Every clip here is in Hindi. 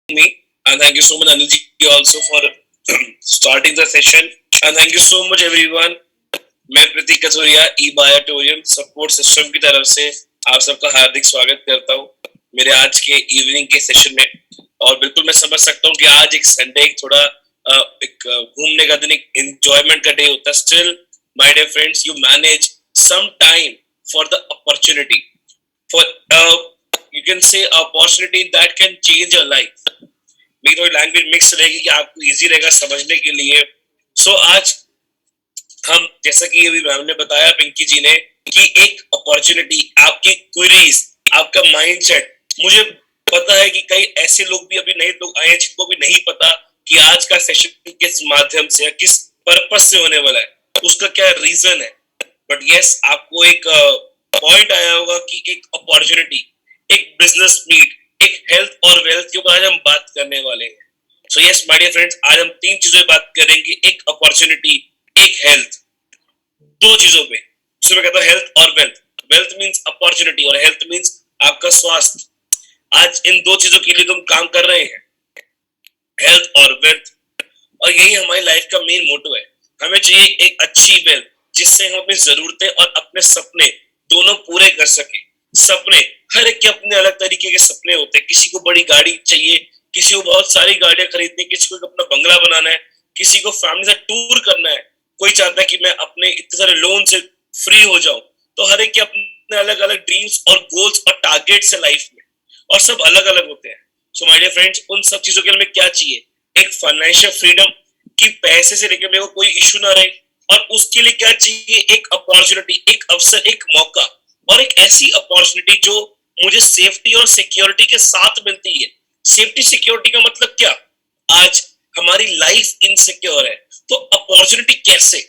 me. And thank you so much, Anil ji, also for starting the session. And thank you so much, everyone. मैं प्रतीक कथोरिया ई बायोटोरियम सपोर्ट सिस्टम की तरफ से आप सबका हार्दिक स्वागत करता हूँ मेरे आज के इवनिंग के सेशन में। और बिल्कुल मैं समझ सकता हूँ कि आज एक संडे एक थोड़ा एक घूमने का दिन, एक एंजॉयमेंट का डे होता है। Still my dear friends, you manage some time for the opportunity, for you can say opportunity that can change your life. मेरी थोड़ी लैंग्वेज मिक्स रहेगी कि आपको इजी रहेगा समझने के लिए। सो आज हम, जैसा कि अभी मैम ने बताया, पिंकी जी ने, कि एक अपॉर्चुनिटी, आपकी क्वेरीज, आपका माइंडसेट। मुझे पता है कि कई ऐसे लोग भी, अभी नए लोग आए हैं जिनको भी नहीं पता कि आज का सेशन किस माध्यम से या किस पर्पस से होने वाला है, उसका क्या रीजन है। बट यस, आपको एक पॉइंट आया होगा कि एक अपॉर्चुनिटी, एक बिजनेस मीट, एक हेल्थ और वेल्थ के ऊपर आज हम बात करने वाले हैं। So yes my dear friends, आज हम तीन चीजों पे बात करेंगे, एक अपॉर्चुनिटी, एक हेल्थ, दो चीजों पे। जिसमें कहता है हेल्थ और वेल्थ। वेल्थ मींस अपॉर्चुनिटी और हेल्थ मींस आपका स्वास्थ्य। आज इन दो चीजों के लिए तुम काम कर रहे हैं, हेल्थ और वेल्थ। और यही हमारी लाइफ का मेन मोटो है। हमें चाहिए एक अच्छी वेल्थ जिससे हम अपनी जरूरतें और अपने सपने दोनों पूरे कर सके। सपने, हर एक के अपने अलग तरीके के सपने होते हैं। किसी को बड़ी गाड़ी चाहिए, किसी को बहुत सारी गाड़ियां खरीदनी, किसी को अपना बंगला बनाना है, किसी को फैमिली से टूर करना है, कोई चाहता है कि मैं अपने इतने सारे लोन से फ्री हो जाऊं। तो हर एक के अपने अलग अलग ड्रीम्स और गोल्स और टारगेट्स है लाइफ में, और सब अलग अलग होते हैं। सो माय डियर फ्रेंड्स, उन सब चीजों के लिए हमें क्या चाहिए? एक फाइनेंशियल फ्रीडम, कि पैसे से लेकर मेरे को कोई इशू ना रहे। और उसके लिए क्या चाहिए? एक अपॉर्चुनिटी, एक अवसर, एक मौका, और एक ऐसी अपॉर्चुनिटी जो मुझे सेफ्टी और सिक्योरिटी के साथ मिलती है। सेफ्टी सिक्योरिटी का मतलब क्या? आज हमारी लाइफ इनसिक्योर है, तो अपॉर्चुनिटी कैसे?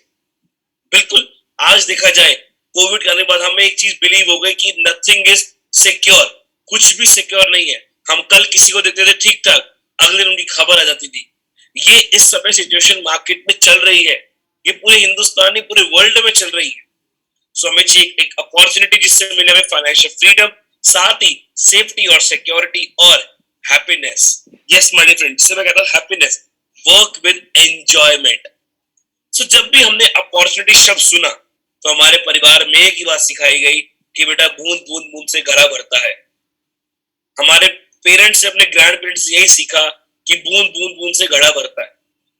बिल्कुल, आज देखा जाए कोविड के आने के बाद हमें एक चीज बिलीव हो गई कि नथिंग इज सिक्योर, कुछ भी सिक्योर नहीं है। हम कल किसी को देखते थे ठीक ठाक, अगले दिन उनकी खबर आ जाती थी। ये इस समय सिचुएशन मार्केट में चल रही है, ये पूरे हिंदुस्तान नहीं, पूरे वर्ल्ड में चल रही है। सो हमें चाहिए एक अपॉर्चुनिटी जिससे मिले हमें फाइनेंशियल फ्रीडम, साथ ही सेफ्टी और सिक्योरिटी और happiness. Yes my dear friend, जिसे मैं कहता हूं happiness, work with enjoyment. So जब भी हमने अपॉर्चुनिटी शब्द सुना तो हमारे परिवार में एक ही बात सिखाई गई कि बेटा, बूंद बूंद बूंद से घड़ा भरता है। हमारे पेरेंट्स से, अपने ग्रैंड पेरेंट्स से यही सीखा कि बूंद बूंद बूंद से घड़ा भरता है,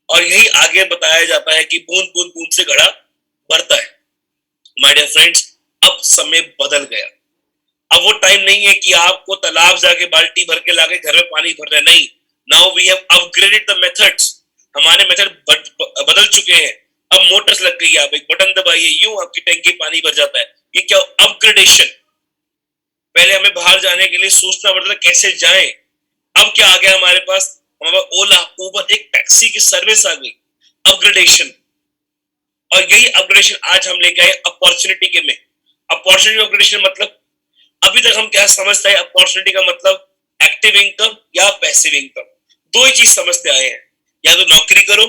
और यही आगे बताया जाता है कि बूंद बूंद बूंद से घड़ा भरता है। माय डियर फ्रेंड्स, अब समय बदल गया। अब वो टाइम नहीं है कि आपको तालाब जाके बाल्टी भर के लाके घर में पानी भर रहे, नहीं। Now we have upgraded the methods. हमारे मेथड बदल चुके हैं। अब मोटर्स लग गई है, आप एक बटन दबाइए, यूं आपकी टंकी पानी भर जाता है। ये क्या अपग्रेडेशन? पहले हमें बाहर जाने के लिए सोचना पड़ता था कैसे जाएं। अब क्या आ गया हमारे पास? हमारे पास ओला, उबर, एक टैक्सी की सर्विस आ गई। अपग्रेडेशन। और यही अपग्रेडेशन आज हम लेके आए अपॉर्चुनिटी के में। अपॉर्चुनिटी अपग्रेडेशन मतलब, अभी तक हम क्या समझते हैं अपॉर्चुनिटी का मतलब? एक्टिव इनकम या पैसिव इनकम, दो ही चीज समझते आए हैं। या तो नौकरी करो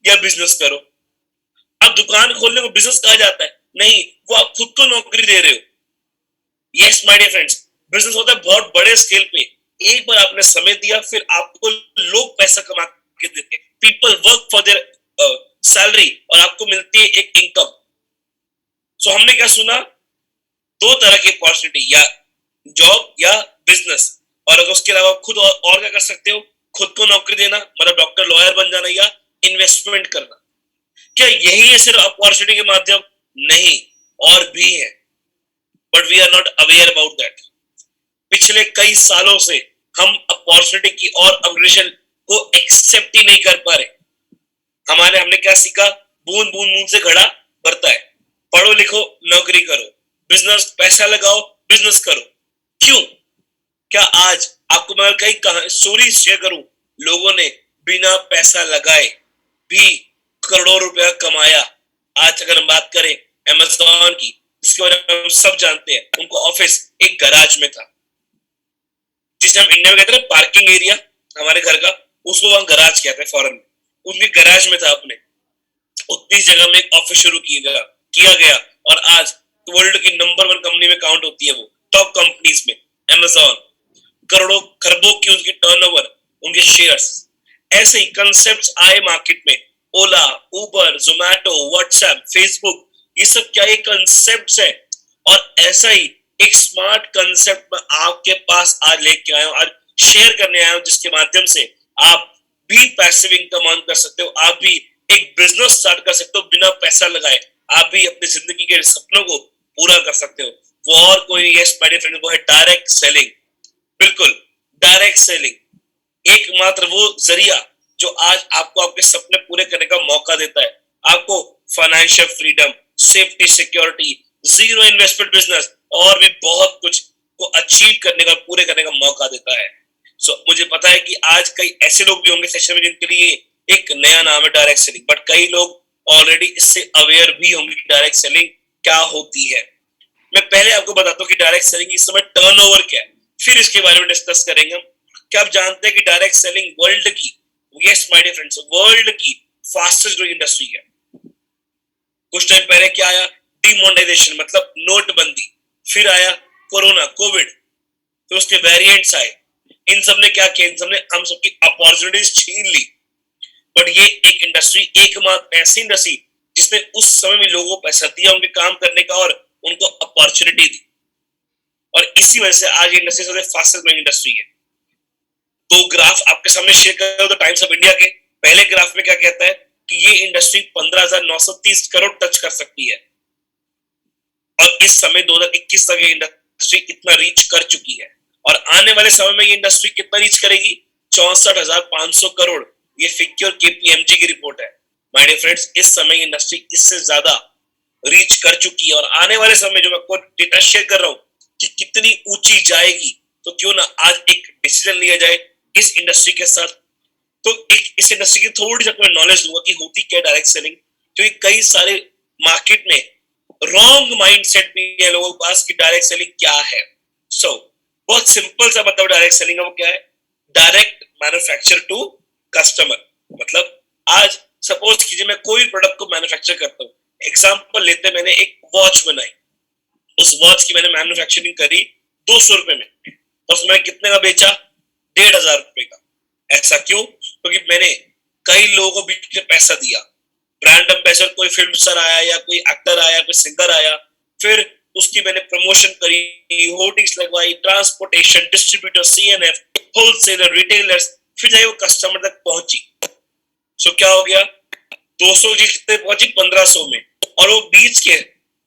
या बिजनेस करो। अब दुकान खोलने को बिजनेस कहा जाता है? नहीं, वो आप खुद को नौकरी दे रहे हो। Yes my dear friends, business होता है बहुत बड़े स्केल पे। एक बार आपने समय दिया, फिर आपको लोग पैसा कमा के देते हैं। People work for their salary, और आपको मिलती है एक इनकम। सो हमने क्या सुना? दो तरह की अपॉर्चुनिटी, या जॉब या बिजनेस। और अगर उसके अलावा खुद और क्या कर सकते हो? खुद को नौकरी देना, मतलब डॉक्टर, लॉयर बन जाना, या इन्वेस्टमेंट करना। क्या यही है सिर्फ अपॉर्चुनिटी के माध्यम? नहीं, और भी है, but we are not aware about that. पिछले कई सालों से हम अपॉर्चुनिटी की और अपग्रेडेशन को एक्सेप्ट ही नहीं कर पा रहे। हमने क्या सीखा? बूंद बूंद बूंद से घड़ा भरता है। पढ़ो लिखो, नौकरी करो, बिजनेस, पैसा लगाओ, बिजनेस करो। क्यों? क्या आज आपको मैं कई स्टोरी शेयर करूं, लोगों ने बिना पैसा लगाए भी करोड़ों रुपया कमाया। आज अगर हम बात करें अमेज़न की, जिसके बारे में हम सब जानते हैं, उनको ऑफिस एक गैराज में था, जिसे हम इंडिया में कहते हैं पार्किंग एरिया, हमारे घर का, उसको वहां गैराज कहते हैं फॉरेन में। उनके गैराज में था अपने, उतनी जगह में एक ऑफिस शुरू किया गया, और आज वर्ल्ड की नंबर वन कंपनी में काउंट होती है वो, टॉप कंपनीज में अमेज़न। करोड़ों खरबों की उसकी टर्नओवर, उनके शेयर्स। ऐसे ही कंसेप्ट आए मार्केट में, ओला, उबर, जोमैटो, व्हाट्सएप, फेसबुक, ये सब क्या ये कंसेप्ट है। और ऐसा ही एक स्मार्ट कंसेप्ट में आपके पास आज लेके आया हूं, आज शेयर करने आया हूं, जिसके माध्यम से आप भी पैसिव इनकम अर्न कर सकते हो, आप भी एक बिजनेस स्टार्ट कर सकते हो बिना पैसा लगाए, आप भी अपनी जिंदगी के सपनों को पूरा कर सकते हो। वो और कोई नहीं है माय डियर फ्रेंड, वो है डायरेक्ट सेलिंग। बिल्कुल, डायरेक्ट सेलिंग एकमात्र वो जरिया जो आज आपको आपके सपने पूरे करने का मौका देता है, आपको financial freedom, safety, security, zero investment business और भी बहुत कुछ को अचीव करने का, पूरे करने का मौका देता है। मुझे पता है कि आज कई ऐसे लोग भी होंगे सेशन में जिनके लिए एक नया नाम है डायरेक्ट सेलिंग, बट कई लोग ऑलरेडी इससे अवेयर भी होंगे कि डायरेक्ट सेलिंग क्या होती है। मैं पहले आपको बताता हूँ कि डायरेक्ट सेलिंग इस समय टर्नओवर क्या है, फिर इसके बारे में डिस्कस करेंगे हम। क्या आप जानते हैं कि डायरेक्ट सेलिंग वर्ल्ड की, yes my dear friends, world की फास्टेस्ट ग्रोइंग इंडस्ट्री है। कुछ टाइम पहले क्या आया, डिमोनेटाइजेशन मतलब नोटबंदी, फिर आया कोरोना, कोविड, फिर उसके वेरिएंट्स आए। इन सब ने क्या किया, इन सब ने हम सबकी अपॉर्चुनिटीज छीन ली। बट ये एक इंडस्ट्री, एकमात्र ऐसी इंडस्ट्री जिसने उस समय में लोगों को पैसा दिया उनके काम करने का और उनको अपॉर्चुनिटी दी, और इसी वजह से आज इंडस्ट्री सबसे फास्टेस्ट ग्रोइंग इंडस्ट्री है। तो ग्राफ आपके सामने शेयर कर रहा हूं टाइम्स ऑफ इंडिया के। पहले ग्राफ में क्या कहता है कि ये इंडस्ट्री 15,930 करोड़ टच कर सकती है, और इस समय 2021 तक ये इंडस्ट्री इतना रीच कर चुकी है, और आने वाले समय में ये इंडस्ट्री कितना रीच करेगी, 64,500 करोड़। ये फिगर केपीएमजी की रिपोर्ट है। माय डियर फ्रेंड्स, इस समय इंडस्ट्री इससे ज्यादा रीच कर चुकी है, और आने वाले समय जो मैं आपको डेटा शेयर कर रहा हूं कि कितनी ऊंची जाएगी, तो क्यों ना आज एक डिसीजन लिया जाए इस इंडस्ट्री के साथ। तो एक इस इंडस्ट्री की थोड़ी सी मैं नॉलेज दूंगा कि होती क्या डायरेक्ट सेलिंग, क्योंकि कई सारे मार्केट में रॉन्ग माइंडसेट भी है लोगों के पास कि डायरेक्ट सेलिंग क्या है। बहुत सिंपल सा मतलब डायरेक्ट सेलिंग वो क्या है, डायरेक्ट मैन्युफैक्चर टू कस्टमर। मतलब आज सपोज कीजिए मैं कोई प्रोडक्ट को मैन्युफैक्चर करता हूँ, एग्जांपल लेते मैंने एक वॉच बनाई, उस वॉच की मैंने मैन्युफैक्चरिंग करी 200 रुपए में, और उसमें कितने का बेचा, 1,500 रुपए का। ऐसा क्यों, क्योंकि मैंने कई लोगों को बीच में पैसा दिया, ब्रांड एम्बेसडर कोई फिल्म स्टार आया या कोई एक्टर आया, कोई सिंगर आया, फिर उसकी मैंने प्रमोशन करी, होर्डिंग्स लगवाई, transportation, distributor, CNF, wholesaler, retailers, फिर जाए वो कस्टमर तक पहुंची। क्या हो गया, 200 जी कितने पहुंची, 1500 में, और वो बीच के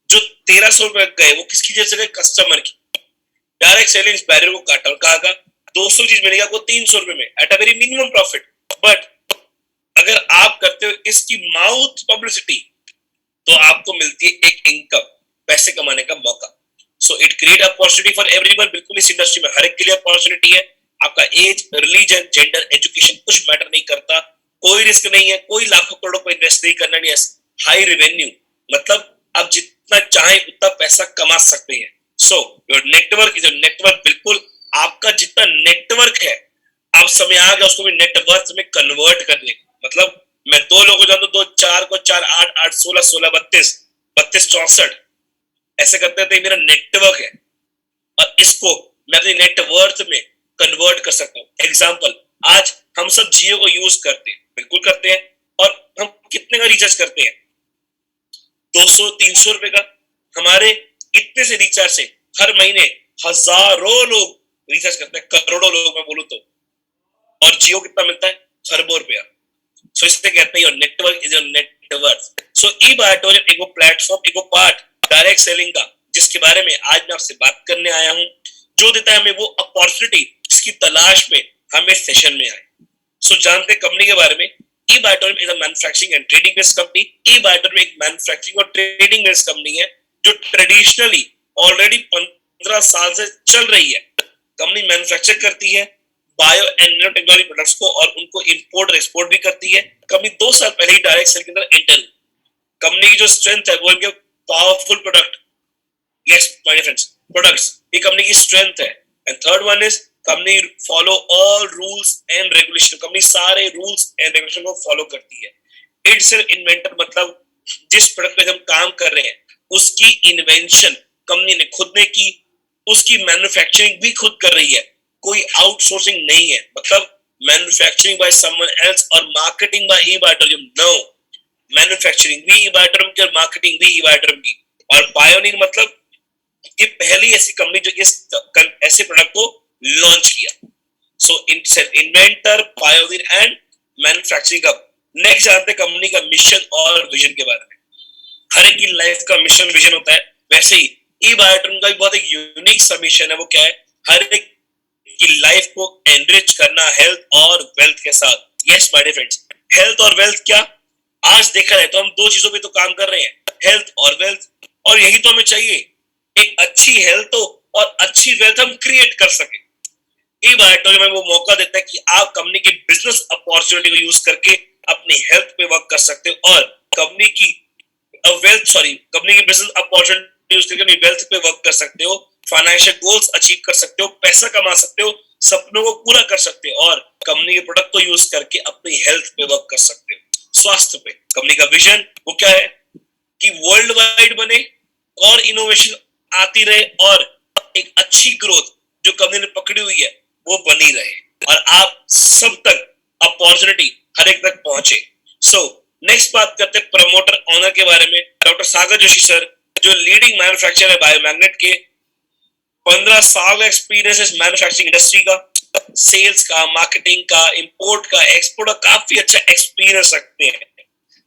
जो 1300 रुपए गए वो किसकी जेब से गए, कस्टमर की। डायरेक्ट सेलिंग बैरियर को काटा और कहा 200 चीज मिलेगा आपको 300 रुपए में at a very minimum profit. But अगर आप करते हो इसकी माउथ पब्लिसिटी, तो आपको मिलती है एक इनकम, पैसे कमाने का मौका। So it create opportunity for everyone. बिल्कुल इस इंडस्ट्री में हर एक के लिए अपॉर्चुनिटी है। आपका एज, रिलीजन, जेंडर, एजुकेशन कुछ मैटर नहीं करता, कोई रिस्क नहीं है, कोई लाखों करोड़ों को इन्वेस्ट नहीं करना, नहीं है। हाई रेवेन्यू मतलब आप जितना चाहे उतना पैसा कमा सकते हैं। So your network is network. बिल्कुल आपका जितना नेटवर्क है, आप समय आ गया उसको भी नेटवर्क में कन्वर्ट करने। मतलब मैं 2 लोगों को जानता हूं, 2 4 को 4 8 8 16 16 32 32 64 ऐसे करते थे। मेरा नेटवर्क है और इसको मैं अपने नेटवर्थ में कन्वर्ट कर सकता हूँ। एग्जाम्पल, आज हम सब जियो को यूज करते हैं, बिल्कुल करते हैं, और हम कितने का रिचार्ज करते हैं, 200-300 रुपए का। हमारे इतने से रिचार्ज से हर महीने हजारों लोग रिचार्ज करते हैं, करोड़ों लोग मैं बोलूं तो, और जियो कितना मिलता है, खरबों रुपया। सो इसलिए कहते हैं your network is your net. So ई बायोटोरियम एक वो प्लेटफॉर्म, एक वो पार्ट डायरेक्ट सेलिंग का, जिसके बारे में आज मैं आपसे बात करने आया हूं, जो देता है हमें वो अपॉर्चुनिटी जिसकी तलाश में हम इस सेशन में आए। सो जानते कंपनी के बारे में। E Biotorium is a manufacturing and trading based company. E बायोटोरियम एक मैन्युफैक्चरिंग और ट्रेडिंग बेस्ड कंपनी है जो ट्रेडिशनली ऑलरेडी 15 साल से चल रही है। कंपनी मैन्युफैक्चर करती है bio and nano technology products को, और उनको इंपोर्ट और एक्सपोर्ट भी करती है। कंपनी 2 साल पहले ही डायरेक्ट सेल के अंदर एंटर हुई। कंपनी की जो स्ट्रेंथ है वो इनके powerful product, yes my friends, products, ये कंपनी की स्ट्रेंथ है। And third one is company follow all rules and regulation. Company सारे रूल्स एंड रेगुलेशन को फॉलो करती है। इट्स एन इन्वेंटर मतलब जिस प्रोडक्ट पे हम काम कर रहे हैं उसकी इन्वेंशन कंपनी ने खुद ने की, उसकी मैन्युफैक्चरिंग भी खुद कर रही है, कोई आउटसोर्सिंग नहीं है। मतलब manufacturing by someone else or marketing by eBioTourism. No, manufacturing भी eBioTourism की और मार्केटिंग भी eBioTourism की। और पायोनियर मतलब ये पहली ऐसी कंपनी जो इस ऐसे प्रोडक्ट को लॉन्च किया। So inventor, pioneer and manufacturing hub. Next जानते हैं कंपनी का मिशन और विजन के बारे में। हर एक की लाइफ का मिशन विजन होता है, वैसे ही eBioTourism का भी बहुत एक यूनिक सा मिशन है। वो क्या है? हर एक की लाइफ को एनरिच करना हेल्थ और वेल्थ के साथ। Yes my dear friends, health और वेल्थ क्या आज देखा जाए तो हम दो चीजों पे तो काम कर रहे हैं, हेल्थ और वेल्थ, और यही तो हमें चाहिए, एक अच्छी हेल्थ हो और अच्छी वेल्थ हम क्रिएट कर सके। eBioTourism में वो मौका देता है कि आप कंपनी की बिजनेस अपॉर्चुनिटी को यूज करके अपनी हेल्थ पे वर्क कर सकते हो और कंपनी की कंपनी की बिजनेस अपॉर्चुनिटी यूज करके अपनी वेल्थ पे वर्क कर सकते हो, फाइनेंशियल गोल्स अचीव कर सकते हो, पैसा कमा सकते हो, सपनों को पूरा कर सकते हो और कंपनी के प्रोडक्ट को यूज करके अपनी हेल्थ पे वर्क कर सकते हो, स्वास्थ्य पे। कंपनी का विजन वो क्या है कि वर्ल्ड वाइड बने और इनोवेशन आती रहे और एक अच्छी ग्रोथ जो कंपनी ने पकड़ी हुई है वो बनी रहे और आप सब तक अपॉर्चुनिटी हर एक तक पहुंचे। सो नेक्स्ट बात करते हैं प्रमोटर ऑनर के बारे में। डॉक्टर सागर जोशी सर जो लीडिंग मैन्युफैक्चरर है बायोमैग्नेट के, 15 साल का एक्सपीरियंस है मैन्युफैक्चरिंग इंडस्ट्री का, सेल्स का, मार्केटिंग का, इंपोर्ट का, एक्सपोर्ट का काफी अच्छा एक्सपीरियंस रखते हैं।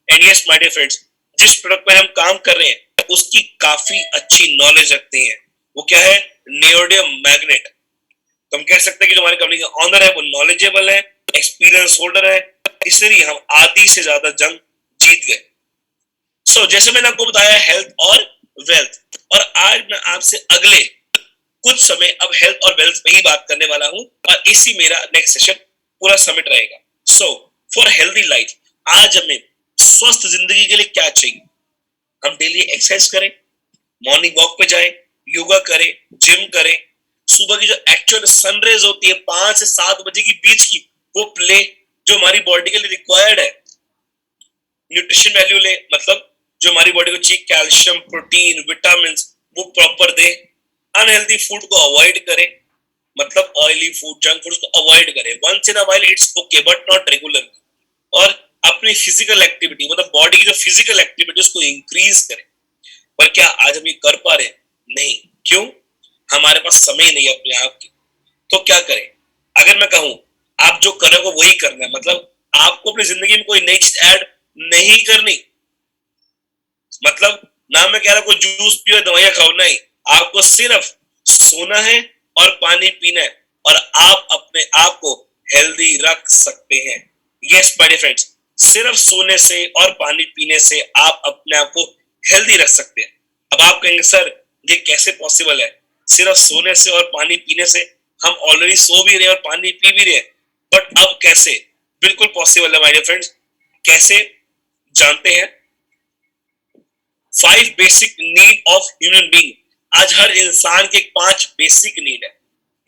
And yes my dear friends, जिस प्रोडक्ट पर हम काम कर रहे हैं उसकी काफी अच्छी नॉलेज रखते हैं। वो क्या है? Neodymium magnet. तो हम कह सकते हैं कि जो हमारी कंपनी का ऑनर है वो नॉलेजेबल है, एक्सपीरियंस होल्डर है, इसलिए हम आधी से ज्यादा जंग जीत गए। सो जैसे मैंने आपको बताया हेल्थ और वेल्थ, और आज मैं आपसे अगले कुछ समय अब हेल्थ और वेल्थ पे ही बात करने वाला हूं और इसी मेरा नेक्स्ट सेशन पूरा समिट रहेगा। सो फॉर हेल्दी लाइफ, आज हमें स्वस्थ जिंदगी के लिए क्या चाहिए? हम डेली एक्सरसाइज करें, मॉर्निंग वॉक पे जाएं, योगा करें, जिम करें, सुबह की जो एक्चुअल सनरेज होती है 5 से 7 बजे की बीच की वो प्ले जो हमारी बॉडी के लिए रिक्वायर्ड है। न्यूट्रिशन वैल्यू ले, मतलब जो हमारी बॉडी को चाहिए कैल्शियम, प्रोटीन, विटामिन वो प्रॉपर दे। अनहेल्दी फूड को अवॉइड करें, मतलब ऑयली फूड, जंक फूड को अवॉइड करें। Once in a while it's okay but not regular. और अपनी फिजिकल एक्टिविटी मतलब बॉडी की जो फिजिकल एक्टिविटी उसको इंक्रीज करें। पर क्या आज हम ये कर पा रहे हैं? नहीं। क्यों? हमारे पास समय नहीं है अपने आप की। तो क्या करें? अगर मैं कहूं आप जो कर रहे हो वही करना है, मतलब आपको अपनी जिंदगी में कोई नई चीज ऐड नहीं करनी। मतलब ना मैं कह रहा कोई जूस पियो, दवाइयां खाओ, नहीं, आपको सिर्फ सोना है और पानी पीना है और आप अपने आप को हेल्दी रख सकते हैं। यस माय डियर फ्रेंड्स, सिर्फ सोने से और पानी पीने से आप अपने आप को हेल्दी रख सकते हैं। अब आप कहेंगे सर ये कैसे पॉसिबल है? सिर्फ सोने से और पानी पीने से? हम ऑलरेडी सो भी रहे और पानी पी भी रहे, बट अब कैसे? बिल्कुल पॉसिबल है माय डियर फ्रेंड्स। कैसे जानते हैं? 5 basic need of human being. आज हर इंसान के 5 बेसिक नीड है।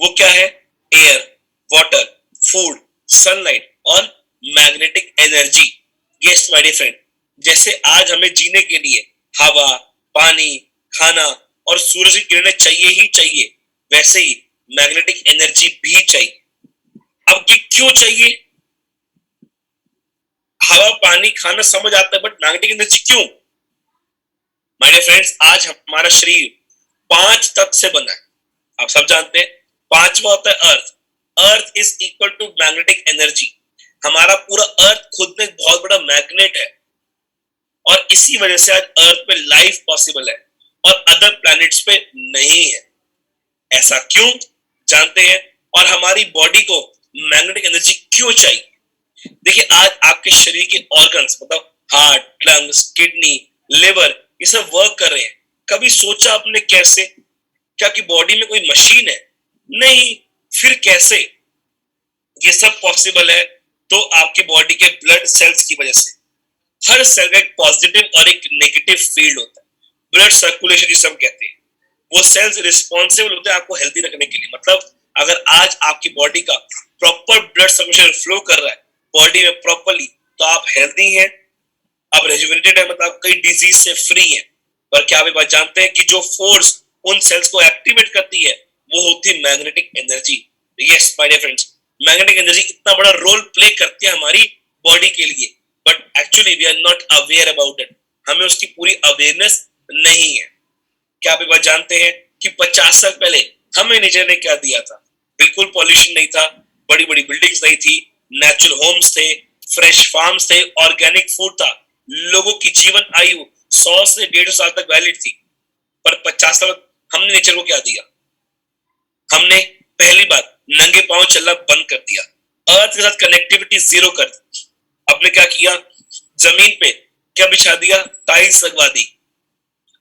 वो क्या है? एयर, वाटर, फूड, सनलाइट और magnetic energy. Yes my dear friend, जैसे आज हमें जीने के लिए हवा, पानी, खाना और सूरज की किरणें चाहिए ही चाहिए, वैसे ही मैग्नेटिक एनर्जी भी चाहिए। अब ये क्यों चाहिए? हवा, पानी, खाना समझ आता है, बट मैग्नेटिक एनर्जी क्यों? माय डियर फ्रेंड्स, आज हमारा शरीर 5 तत्व से बना है। आप सब जानते हैं, पांचवा होता है earth. Earth is equal to magnetic energy. हमारा पूरा अर्थ खुद में एक बहुत बड़ा मैग्नेट है और इसी वजह से आज अर्थ पे लाइफ पॉसिबल है और अदर प्लैनेट्स पे नहीं है। ऐसा क्यों? जानते हैं। और हमारी बॉडी को मैग्नेटिक एनर्जी क्यों चाहिए? देखिए, आज आपके शरीर के ऑर्गन्स मतलब हार्ट, लंग्स, किडनी, लिवर ये सब वर्क कर रहे हैं। कभी सोचा आपने कैसे? क्या आपकी बॉडी में कोई मशीन है? नहीं। फिर कैसे ये सब पॉसिबल है? तो आपकी बॉडी के ब्लड सेल्स की वजह से। हर सेल का एक पॉजिटिव और एक नेगेटिव फील्ड होता है। ब्लड सर्कुलेशन जिसे हम कहते हैं, वो सेल्स रिस्पॉन्सिबल होते हैं आपको हेल्दी रखने के लिए। मतलब अगर आज आपकी बॉडी का प्रॉपर ब्लड सर्कुलेशन फ्लो कर रहा है बॉडी में प्रॉपरली, तो आप हेल्दी हैं, आप रेजुवेनेटेड है, मतलब कई डिजीज से फ्री हैं। पर क्या आप ये बात जानते हैं कि जो फोर्स उन सेल्स को एक्टिवेट करती है वो होती है magnetic energy. Yes my dear friends, magnetic energy इतना बड़ा रोल प्ले करती है हमारी बॉडी के लिए, but actually we are not aware about it, हमें उसकी पूरी अवेयरनेस नहीं है। क्या आप एक बात जानते हैं कि 50 साल पहले हमें नेचर ने क्या दिया था? बिल्कुल पॉल्यूशन नहीं था, बड़ी बड़ी बिल्डिंग्स नहीं थी, नेचुरल होम्स थे, फ्रेश फार्म्स थे, ऑर्गेनिक फूड था, लोगों की जीवन आयु 100 से 150 साल तक वैलिड थी। पर 50 साल हमने नेचर को क्या दिया? हमने पहली बात नंगे पांव चलना बंद कर दिया, अर्थ के साथ कनेक्टिविटी जीरो कर दी। आपने क्या किया? जमीन पे क्या बिछा दिया? टाइल्स लगवा दी,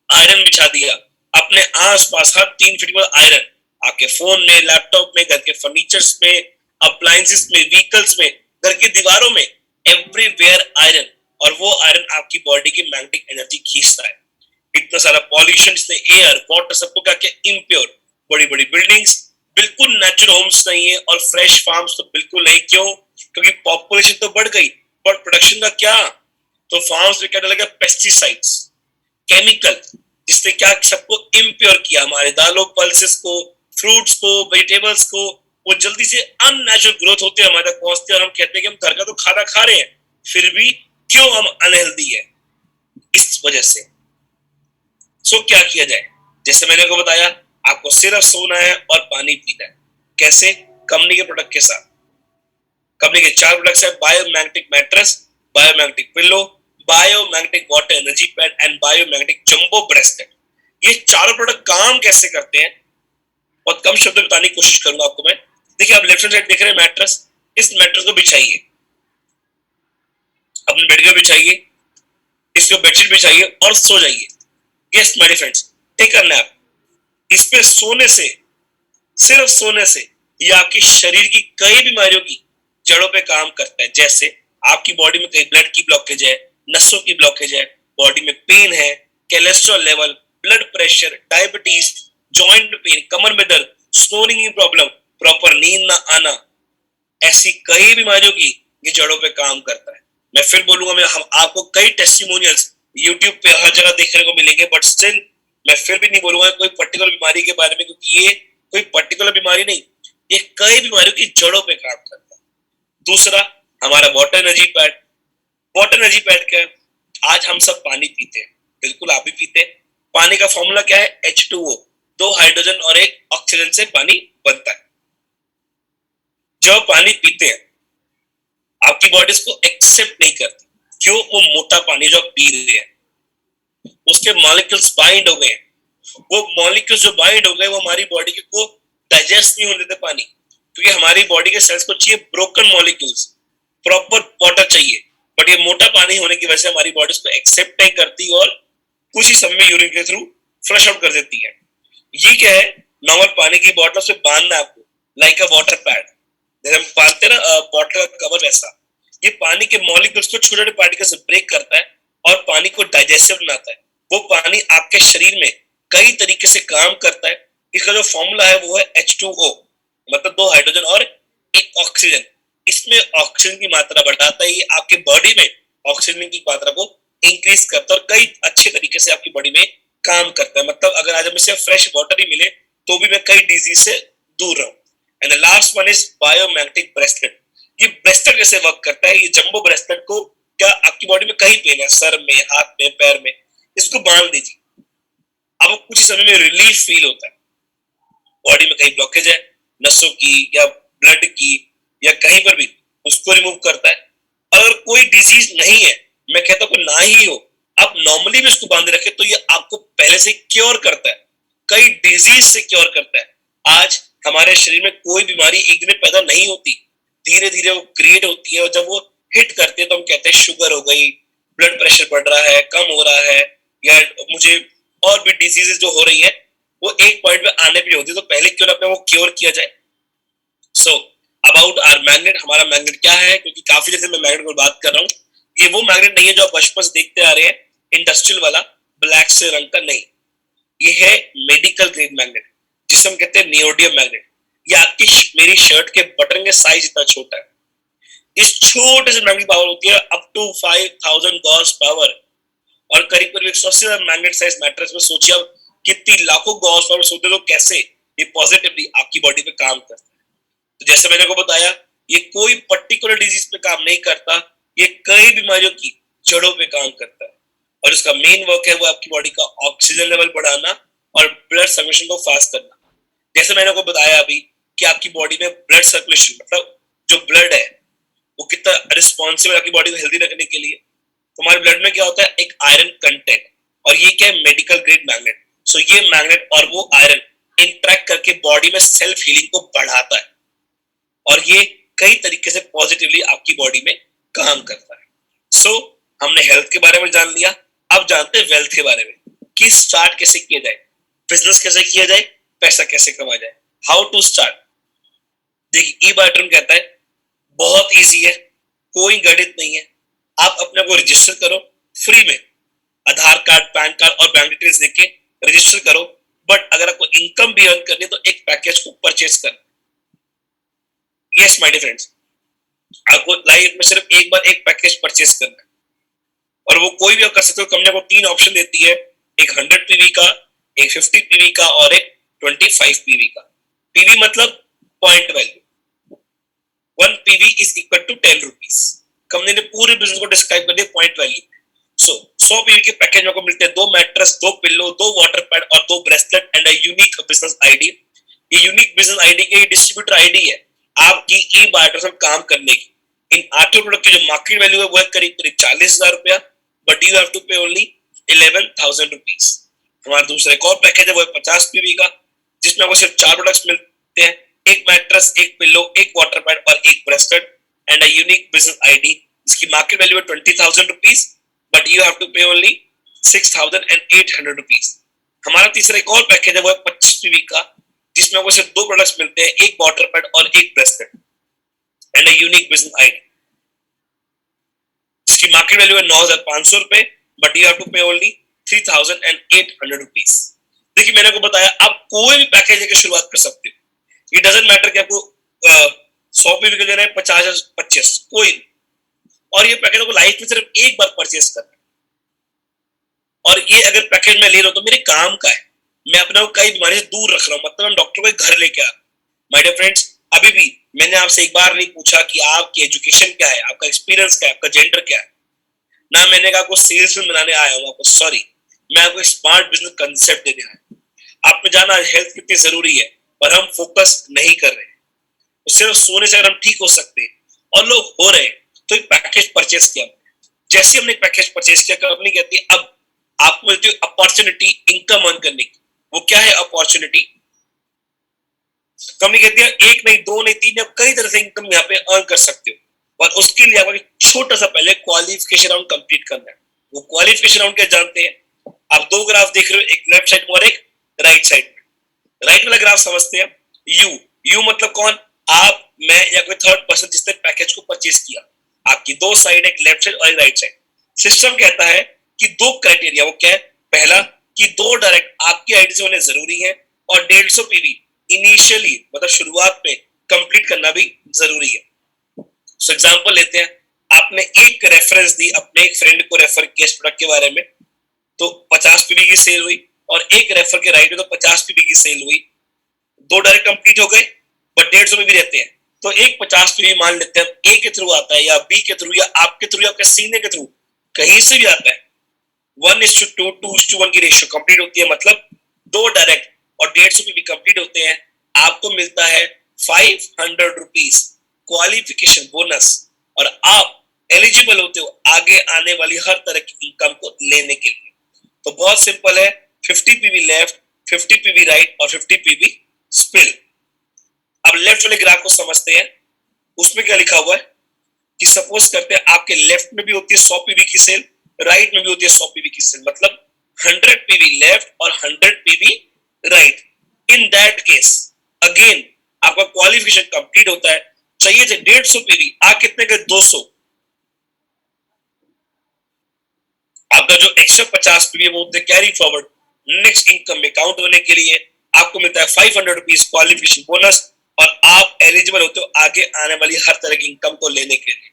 आयरन बिछा दिया, अपने आसपास हर 3 फीट पर आयरन, आपके फोन में, लैपटॉप में, घर के फर्नीचर्स में, अप्लायंसेस में, व्हीकल्स में, घर की दीवारों में, एवरीवेयर आयरन। और वो आयरन आपकी बॉडी की मैग्नेटिक एनर्जी खींचता है। इतना सारा पॉल्यूशन, इसने एयर वाटर सबको क्या किया? इम्प्योर। बड़ी बड़ी बिल्डिंग्स, बिल्कुल नेचुरल होम्स नहीं है, और फ्रेश फार्म्स तो बिल्कुल नहीं। क्यों? क्योंकि पॉपुलेशन तो बढ़ गई, बट प्रोडक्शन का क्या? तो फार्म्स में क्या डाला गया? पेस्टिसाइड्स, केमिकल, जिसने क्या सबको इम्प्योर किया, हमारे दालों, पल्सेस को, फ्रूट्स को, वेजिटेबल्स को। वो जल्दी से अननेचुरल ग्रोथ होते हैं, हमारे तक पहुंचते हैं, और हम कहते हैं कि हम घर का तो खाना खा रहे हैं, फिर भी क्यों हम अनहेल्दी है? इस वजह से। सो क्या किया जाए? जैसे मैंने को बताया, आपको सिर्फ सोना है और पानी पीना है। कैसे? कंपनी के प्रोडक्ट के साथ। कंपनी के 4 प्रोडक्ट्स है: biomagnetic mattress, biomagnetic pillow, biomagnetic water energy pad and biomagnetic jumbo bracelet. ये चारों प्रोडक्ट काम कैसे करते हैं और कम शब्द में बताने की कोशिश करूंगा आपको मैं। देखिए, आप लेफ्ट हैंड साइड देख रहे हैं मैट्रेस, इस मैट्रेस को बिछाइए, अपने बेड पे बिछाइए, इसको बेडशीट बिछाइए और सो जाइए। Yes my friends, take a nap. इस पे सोने से, सिर्फ सोने से, ये आपकी शरीर की कई बीमारियों की जड़ों पे काम करता है। जैसे आपकी बॉडी में कई ब्लड की ब्लॉकेज है, नसों की ब्लॉकेज है, बॉडी में पेन है, cholesterol level, blood pressure, diabetes, joint pain, कमर में दर्द, स्नोरिंग की प्रॉब्लम, प्रॉपर नींद ना आना, ऐसी कई बीमारियों की ये जड़ों पे काम करता है। मैं फिर बोलूंगा, मैं हम आपको कई टेस्टिमोनियल्स यूट्यूब पे हर जगह देखने को मिलेंगे, बट स्टिल मैं फिर भी नहीं बोलूंगा कोई पर्टिकुलर बीमारी के बारे में, क्योंकि ये कोई पर्टिकुलर बीमारी नहीं, ये कई बीमारियों की जड़ों पे काम करता है। दूसरा, हमारा water energy pad. Water energy pad क्या है? आज हम सब पानी पीते हैं, बिल्कुल आप भी पीते हैं। पानी का फॉर्मूला क्या है? H2O, 2 हाइड्रोजन और 1 ऑक्सीजन से पानी बनता है। जब पानी पीते हैं, आपकी बॉडी इसको एक्सेप्ट नहीं करती। क्यों? वो मोटा पानी जो आप पी रहे हैं, उसके मॉलिक्यूल्स बाइंड हो गए। वो मॉलिक्यूल्स जो बाइंड हो गए, वो हमारी बॉडी को डाइजेस्ट नहीं होने देते पानी, क्योंकि हमारी बॉडी के सेल्स को चाहिए ब्रोकन मॉलिक्यूल्स, प्रॉपर वाटर चाहिए। बट ये मोटा पानी होने की वजह से हमारी बॉडी उसको एक्सेप्ट नहीं करती और कुछ ही समय में यूरिन के थ्रू फ्लश आउट कर देती है। ये क्या है? नॉर्मल पानी की बॉटल से बांधना आपको, लाइक अ वाटर पैड, जैसे हम बांधते हैं ना बॉटल का कवर, वैसा। ये पानी के मॉलिक्यूल्स को छोटे छोटे पार्टिकल से ब्रेक करता है और पानी को डाइजेस्टिव बनाता है। वो पानी आपके शरीर में कई तरीके से काम करता है। इसका जो फॉर्मूला है वो है H2O, मतलब 2 हाइड्रोजन और 1 ऑक्सीजन। इसमें ऑक्सीजन की मात्रा बढ़ाता है, ये आपके बॉडी में ऑक्सीजन की मात्रा को इंक्रीज करता है और कई अच्छे तरीके से आपकी बॉडी में काम करता है। मतलब अगर आज हमें सिर्फ फ्रेश वाटर ही मिले तो भी मैं कई डिजीज से दूर रहूं। And the last one is biomagnetic bracelet. ये ब्रेसलेट कैसे वर्क करता है? ये जंबो ब्रेसलेट को, क्या आपकी बॉडी में कहीं पेन है, सर में, हाथ में, पैर में, इसको बांध दीजिए, आपको कुछ ही समय में रिलीफ फील होता है। बॉडी में कहीं ब्लॉकेज है, नसों की या ब्लड की या कहीं पर भी, उसको रिमूव करता है। अगर कोई डिजीज नहीं है, मैं कहता हूँ ना ही हो, आप नॉर्मली भी इसको बांधे रखे तो ये आपको पहले से क्योर करता है, कई डिजीज से क्योर करता है। आज हमारे शरीर में कोई बीमारी एक दिन में पैदा नहीं होती, धीरे धीरे वो क्रिएट होती है, और जब वो हिट करती है तो हम कहते हैं शुगर हो गई, ब्लड प्रेशर बढ़ रहा है, कम हो रहा है, या मुझे और भी डिजीजेस जो हो रही है, वो एक पॉइंट पे आने पे होती है। तो पहले क्यों ना अपने वो क्योर किया जाए। सो अबाउट आवर मैग्नेट, हमारा मैग्नेट क्या है? क्योंकि काफी देर से मैं मैग्नेट की बात कर रहा हूँ। ये वो मैग्नेट नहीं है जो आप बचपन से देखते आ रहे हैं, इंडस्ट्रियल वाला ब्लैक से रंग का नहीं। ये है मेडिकल ग्रेड मैग्नेट, जिसे हम कहते हैं नियोडियम मैग्नेट। ये आपकी मेरी शर्ट के बटन के साइज इतना छोटा है। इस छोटे से मैग्नेटिक पावर होती है अप टू 5000 गॉस पावर, और करीब करीब 180 मैग्नेट साइज मैट्रेस में सोचिए आप कितनी लाखों गॉस पावर सोते तो कैसे ये पॉजिटिवली आपकी बॉडी पे काम करता है। तो जैसे मैंने को बताया, ये कोई पर्टिकुलर डिजीज पे काम नहीं करता, ये कई बीमारियों की जड़ों पे काम करता है और इसका मेन वर्क है वो आपकी बॉडी का ऑक्सीजन लेवल बढ़ाना और ब्लड सर्कुलेशन को फास्ट करना। जैसे मैंने आपको बताया अभी कि आपकी बॉडी में ब्लड सर्कुलेशन मतलब जो ब्लड है वो कितना रिस्पॉन्सिबल आपकी बॉडी को हेल्दी रखने के लिए। तो हमारे ब्लड में क्या होता है, एक आयरन कंटेंट, और ये क्या है, मेडिकल ग्रेड मैग्नेट। सो ये मैग्नेट और वो आयरन इंटरेक्ट करके बॉडी में सेल्फ हीलिंग को बढ़ाता है और ये कई तरीके से पॉजिटिवली आपकी बॉडी में काम करता है। सो हमने हेल्थ के बारे में जान लिया, अब जानते हैं वेल्थ के बारे में कि स्टार्ट कैसे किया जाए, बिजनेस कैसे किया जाए, पैसा कैसे कमाया जाए, हाउ टू स्टार्ट। देखिए, ई बायोट्रिम कहता है बहुत इजी है, कोई गणित नहीं है। आप अपने को रजिस्टर करो फ्री में, आधार कार्ड, पैन कार्ड और बैंक डिटेल्स देके रजिस्टर करो। बट अगर आपको इनकम भी अर्न करनी है तो एक पैकेज को परचेज करना। यस माय डियर फ्रेंड्स, आपको लाइफ में सिर्फ एक बार एक पैकेज परचेज करना है और वो कोई भी आप कर सकते हो। कंपनी आपको 3 ऑप्शन देती है, एक 100 पीवी का, एक 50 पीवी का और एक 25 पीवी का। पीवी मतलब point value, 1 PV is equal to 10 rupees. Company ने पूरे बिजनेस को डिस्क्राइब कर दिया पॉइंट वैल्यू। सो 100 पीवी के पैकेज में आपको मिलते हैं 2 मैट्रेस, 2 पिल्लो, 2 वाटर पैड और 2 bracelet and a unique business ID. ये यूनिक बिजनेस आईडी के डिस्ट्रीब्यूटर आईडी है आपकी ई बायोट्रिम में काम करने की। इन 8 प्रोडक्ट की जो मार्केट वैल्यू है वो है करीब करीब 40,000 रुपया, but you have to pay only 11,000 rupees. हमारा दूसरा एक और पैकेज है वो है 50 पीवी का, जिसमें आपको सिर्फ 4 प्रोडक्ट्स मिलते हैं, एक मैट्रेस, एक पिल्लो, एक वाटर पैड और एक bracelet and a unique business ID, जिसकी मार्केट वैल्यू है 20,000 rupees, but you have to pay only 6,800 rupees. हमारा तीसरा एक और पैकेज है वो है 25 पीवी का, जिसमें आपको सिर्फ 2 प्रोडक्ट्स मिलते हैं, एक वाटर पैड और एक bracelet and a unique business ID, जिसकी मार्केट वैल्यू है 9,500 रुपए, but you have to pay only 3,800 rupees. देखिए, मैंने आपको बताया आप कोई भी पैकेज लेकर शुरुआत कर सकते हो। इट डजंट मैटर कि आपको 100 पीवी का देना है, 50 25, कोई नहीं। और ये पैकेज आपको लाइफ में सिर्फ एक बार परचेस करना है। और ये अगर पैकेज में ले लो तो मेरे काम का है, मैं अपने को कई बीमारी से दूर रख रहा हूँ, मतलब मैं डॉक्टर को घर लेके आ। माय डियर फ्रेंड्स, अभी भी मैंने आपसे एक बार नहीं पूछा कि आपकी एजुकेशन क्या है, आपका एक्सपीरियंस क्या है, आपका जेंडर क्या है। ना मैंने कहा आपको सेल्समैन बनाने आया हूँ आपको, सॉरी, मैं आपको स्मार्ट बिजनेस कंसेप्ट देने आया हूँ। आपने जाना हेल्थ कितनी जरूरी है, पर हम फोकस नहीं कर रहे हैं। सिर्फ सोने से अगर हम ठीक हो सकते हैं और लोग हो रहे हैं तो एक पैकेज परचेस किया। जैसे हमने पैकेज परचेस किया, कंपनी कहती है अब आपको मिलती है अपॉर्चुनिटी इनकम अर्न करने की। वो क्या है अपॉर्चुनिटी? कंपनी कहती है एक नहीं, 2 नहीं, 3, आप कई तरह से इनकम यहाँ पे अर्न कर सकते हो, और उसके लिए आपको छोटा सा पहले क्वालिफिकेशन राउंड कंप्लीट करना है। वो क्वालिफिकेशन राउंड क्या जानते हैं? आप 2 ग्राफ देख रहे हो, एक लेफ्ट साइड में और एक राइट साइड में। राइट वाला ग्राफ समझते हैं, यू मतलब कौन? आप, मैं या कोई थर्ड पर्सन जिसने पैकेज को परचेज किया। आपकी 2 साइड, एक लेफ्ट साइड और एक राइट साइड। सिस्टम कहता है कि 2 क्राइटेरिया, वो क्या है? पहला कि 2 डायरेक्ट आपकी आईडी से होने जरूरी है और 150 पीवी इनिशियली मतलब शुरुआत में कंप्लीट करना भी जरूरी है। सो एग्जांपल लेते हैं, आपने एक रेफरेंस दी, अपने एक फ्रेंड को रेफर किया इस प्रोडक्ट के बारे में, तो 50 पीवी की सेल हुई, और एक रेफर के राइट में तो 50 पीवी की सेल हुई। 2 डायरेक्ट कंप्लीट हो गए, बट 150 में भी रहते हैं, तो एक 50 पीवी मान लेते हैं। ए के थ्रू आता है या बी के थ्रू या आपके थ्रू या आपके सीनियर के थ्रू, कहीं से भी आता है। 1:2, 2:1 की रेशियो कंप्लीट होती है, मतलब 2 डायरेक्ट और 150 पीवी कंप्लीट होते हैं। आपको मिलता है 500 रुपीज क्वालिफिकेशन बोनस, और आप एलिजिबल होते हो आगे आने वाली हर तरह की इनकम को लेने के लिए। तो बहुत सिंपल है, 50 पीवी लेफ्ट, 50 पीवी राइट और 50 पीवी स्पिल। अब लेफ्ट वाले ग्राफ को समझते हैं, उसमें क्या लिखा हुआ है कि सपोज करते हैं आपके लेफ्ट में भी होती है 100 पीवी की सेल, राइट में भी होती है 100 पीवी की सेल, मतलब 100 पीवी लेफ्ट और 100 PV right. In that case again आपका क्वालिफिकेशन कंप्लीट होता है। चाहिए थे 150 पीवी, आ कितने के? 200। आपका जो एक्स्ट्रा 50 पीवी वो होते कैरी फॉरवर्ड नेक्स्ट इनकम में काउंट होने के लिए। आपको मिलता है 500 रुपीज क्वालिफिकेशन बोनस, और आप एलिजिबल होते हो आगे आने वाली हर तरह की इनकम को लेने के लिए।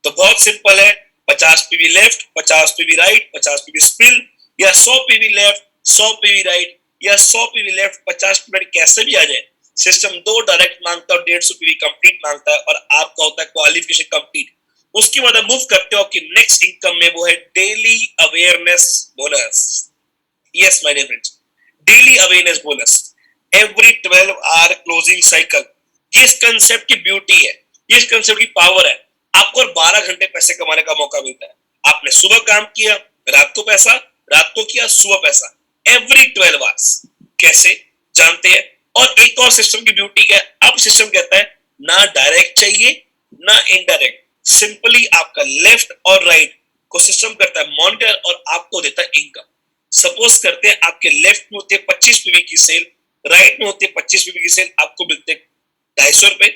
तो बहुत सिंपल है, 50 PV left, 50 PV right, 50 PV spill, या 100 पीवी लेफ्ट, 100 पीवी राइट, या 100 पीवी लेफ्ट, 50 पीवी राइट, कैसे भी आ जाए, सिस्टम 2 डायरेक्ट मांगता है और 150 पीवी कंप्लीट मांगता है, और आपका होता है क्वालिफिकेशन कंप्लीट। उसके बाद आप मूव करते हो आपकी नेक्स्ट इनकम में, वो है daily awareness bonus. Yes my dear friends, daily awareness bonus every 12 hour closing cycle. ये इस कंसेप्ट की ब्यूटी है, ये इस कंसेप्ट की पावर है। आपको 12 घंटे पैसे कमाने का मौका मिलता है। आपने सुबह काम किया, रात को पैसा, रात को किया, सुबह पैसा, एवरी 12 आवर्स। कैसे जानते हैं? और एक और सिस्टम की ब्यूटी है, अब सिस्टम कहता है ना डायरेक्ट चाहिए ना इनडायरेक्ट, सिंपली आपका लेफ्ट और राइट को सिस्टम करता है मॉनिटर और आपको देता है इनकम। सपोज करते हैं आपके लेफ्ट में होती है 25 पीवी की सेल, राइट में होती है 25 पीवी की सेल, आपको मिलते हैं 250 रुपए।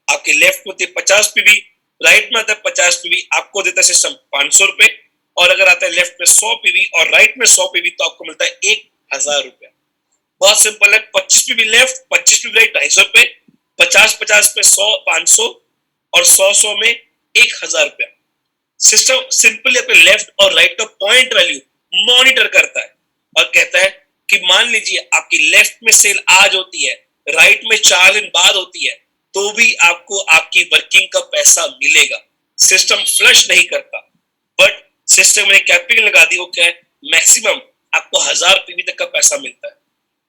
आपके लेफ्ट में होती है 50 पीवी, राइट में आता है 50 पीवी, आपको देता है सिस्टम 500 रुपए। और अगर आता है लेफ्ट में 100 पीवी और राइट में 100 पीवी, तो आपको मिलता है 1000 रुपया। बहुत सिंपल है, 25 पीवी लेफ्ट, 25 पीवी राइट, 250 रुपए, 50-50 पे 100, 500, और 100-100 में 1000 रुपया। सिस्टम सिंपली अपने लेफ्ट और राइट का पॉइंट वैल्यू मॉनिटर करता है और कहता है कि मान लीजिए आपकी लेफ्ट में सेल आज होती है, राइट में 4 दिन बाद होती है, तो भी आपको आपकी वर्किंग का पैसा मिलेगा। सिस्टम फ्लश नहीं करता, बट सिस्टम ने कैपिंग लगा दी, वो क्या है, मैक्सिमम आपको 1000 पीवी तक का पैसा मिलता है।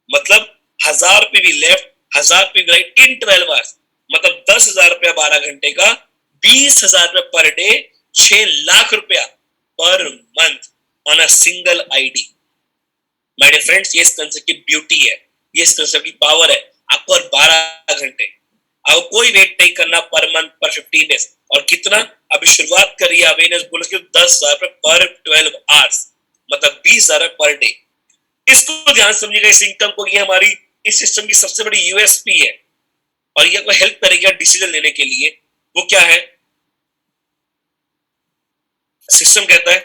मतलब 1000 पीवी लेफ्ट, 1000 पीवी राइट इन 12 आवर्स, मतलब 10,000 रुपया 12 घंटे का, 20,000 रुपया पर डे, 6 लाख रुपया पर month on a single ID. My dear friends, ये इस कंसेप्ट की ब्यूटी है, ये इस कंसेप्ट की पावर है। आपको 12 घंटे, आपको कोई वेट नहीं करना पर मंथ, पर 15 डेज। और कितना अभी शुरुआत करी है अवेयरनेस बोनस की, 10,000 रुपए पर 12 आवर्स, मतलब 20,000 पर डे। इसको ध्यान समझिएगा, इस इनकम को, ये हमारी इस सिस्टम की सबसे बड़ी यूएसपी है और ये आपको हेल्प करेगा डिसीजन लेने के लिए। वो क्या है? सिस्टम कहता है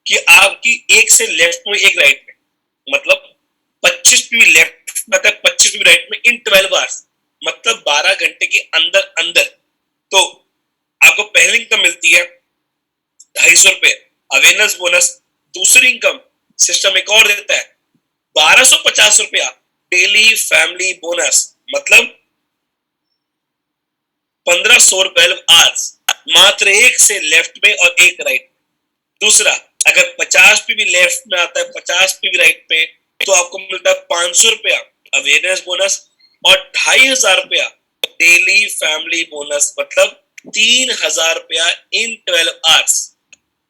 कि आपकी एक से लेफ्ट में एक राइट में, मतलब 25 पीवी लेफ्ट में, 25 पीवी राइट में इन 12 आवर्स, मतलब 12 घंटे के अंदर अंदर, तो आपको पहली इनकम मिलती है 250 रुपए अवेयरनेस बोनस। दूसरी इनकम सिस्टम एक और देता है 1250 रुपया डेली फैमिली बोनस, मतलब 1500 रुपए आवर्स, मात्र एक से लेफ्ट में और एक राइट में। दूसरा, अगर 50 पीवी लेफ्ट में आता है, 50 पीवी राइट में, तो आपको मिलता है 500 रुपया अवेयरनेस बोनस और 2500 रुपया डेली फैमिली बोनस, मतलब 3000 रुपया इन 12 आवर्स।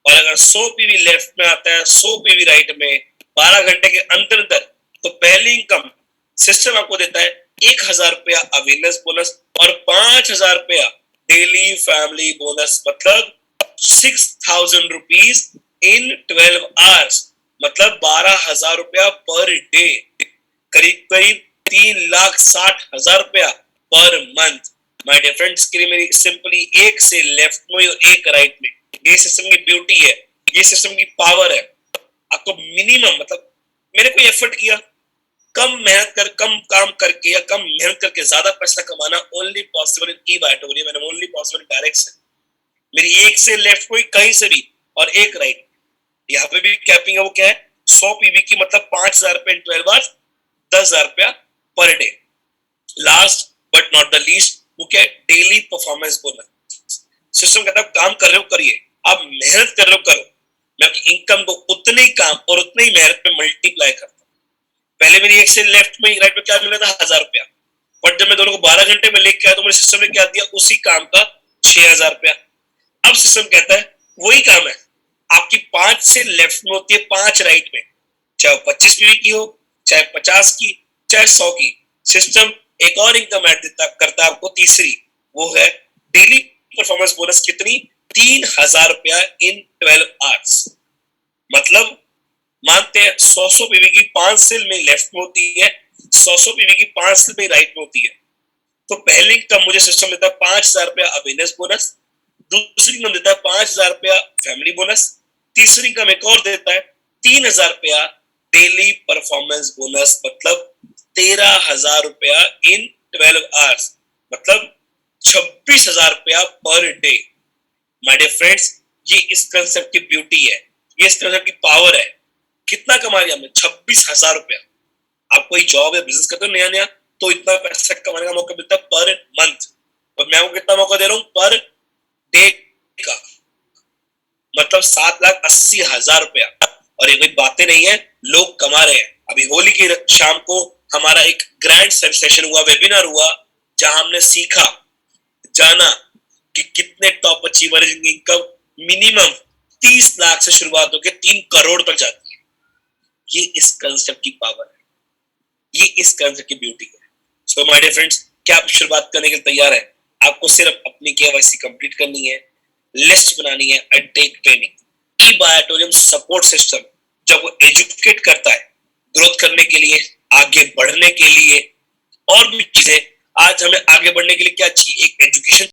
और अगर 100 पीवी लेफ्ट में आता है, 100 पीवी राइट में, 12 घंटे के अंदर अंदर, तो पहली इनकम सिस्टम आपको देता है 1000 रुपया अवेयरनेस बोनस और 5000 रुपया डेली फैमिली बोनस, मतलब 6000 रुपीज इन 12 आवर्स, मतलब 12,000 रुपया पर डे, करीब करीब 3,60,000 रुपया पर मंथ। माय डियर फ्रेंड्स, के लिए मेरी सिंपली एक से लेफ्ट में और एक राइट में, ये सिस्टम की ब्यूटी है, ये सिस्टम की पावर है। आपको मिनिमम, मतलब मैंने कोई एफर्ट किया, कम मेहनत कर, कम काम करके या कम मेहनत करके ज्यादा पैसा कमाना only possible in E Biotorium and only possible direction. मेरी एक से लेफ्ट कोई कहीं से भी और एक राइट, यहाँ पे भी कैपिंग है, वो क्या है, 100 पीवी की, मतलब 5000 रुपए इन 12 आवर्स, 10,000 रुपया per day. Last but not the least, वो क्या है, डेली परफॉर्मेंस बोनस। सिस्टम कहता है काम कर रहे हो करिए, आप मेहनत कर रहे हो करो, मैं आपकी इनकम को उतने ही काम और उतने ही मेहनत पे मल्टीप्लाई करता हूँ। पहले मेरी एक से लेफ्ट में राइट में क्या मिला था, 1000 रुपया, बट जब मैं दोनों को 12 घंटे में लेके आया, तो मेरे सिस्टम ने क्या दिया, उसी काम का 6000 रुपया। अब सिस्टम कहता है वही काम है, आपकी 5 से लेफ्ट में होती है, 5 राइट में, चाहे 25 पीवी की हो, चाहे 50 की, चाहे 100 की, सिस्टम एक और इनकम ऐड देता करता है आपको, तीसरी, वो है डेली परफॉर्मेंस बोनस। कितनी? 3000 रुपया इन 12 आवर्स, मतलब मानते हैं 100 पीवी की 5 सेल में लेफ्ट में होती है, 100 पीवी की 5 सेल में राइट में होती है, तो पहली इनकम मुझे सिस्टम देता है 5000 रुपया अवेयरनेस बोनस, दूसरी इनकम देता है 5000 रुपया फैमिली बोनस, तीसरी इनकम एक और देता है 3000 रुपया डेली परफॉर्मेंस बोनस, मतलब 13,000 रुपया इन 12 आवर्स, मतलब 26,000 रुपया per day. My dear friends, ये इस कंसेप्ट की ब्यूटी है, ये इस कंसेप्ट की पावर है। कितना कमा लिया हमने? 26,000 रुपया। आप कोई जॉब या बिजनेस करते हो नया नया, तो इतना पैसा कमाने का मौका मिलता है पर मंथ, और मैं आपको कितना मौका दे रहा हूँ पर डे का, मतलब 7,80,000 रुपया। और ये कोई बातें नहीं है, लोग कमा रहे हैं। अभी होली की शाम को हमारा एक ग्रैंड सेशन हुआ, वेबिनार हुआ, जहां हमने सीखा, जाना कि कितने टॉप अचीवर जिनकी इनकम मिनिमम 30 लाख से शुरुआत होकर 3 करोड़ तक जाती है। ये इस कंसेप्ट की पावर है, ये इस कंसेप्ट की ब्यूटी है। सो माय डियर फ्रेंड्स, क्या आप शुरुआत करने के लिए तैयार है? आपको सिर्फ अपनी केवाईसी कंप्लीट करनी है, लिस्ट बनानी है and take training. E Biotorium support system जब वो एजुकेट करता है ग्रोथ करने के लिए, आगे बढ़ने के लिए और भी चीजें। आज हमें आगे बढ़ने के लिए क्या चाहिए? एक एजुकेशन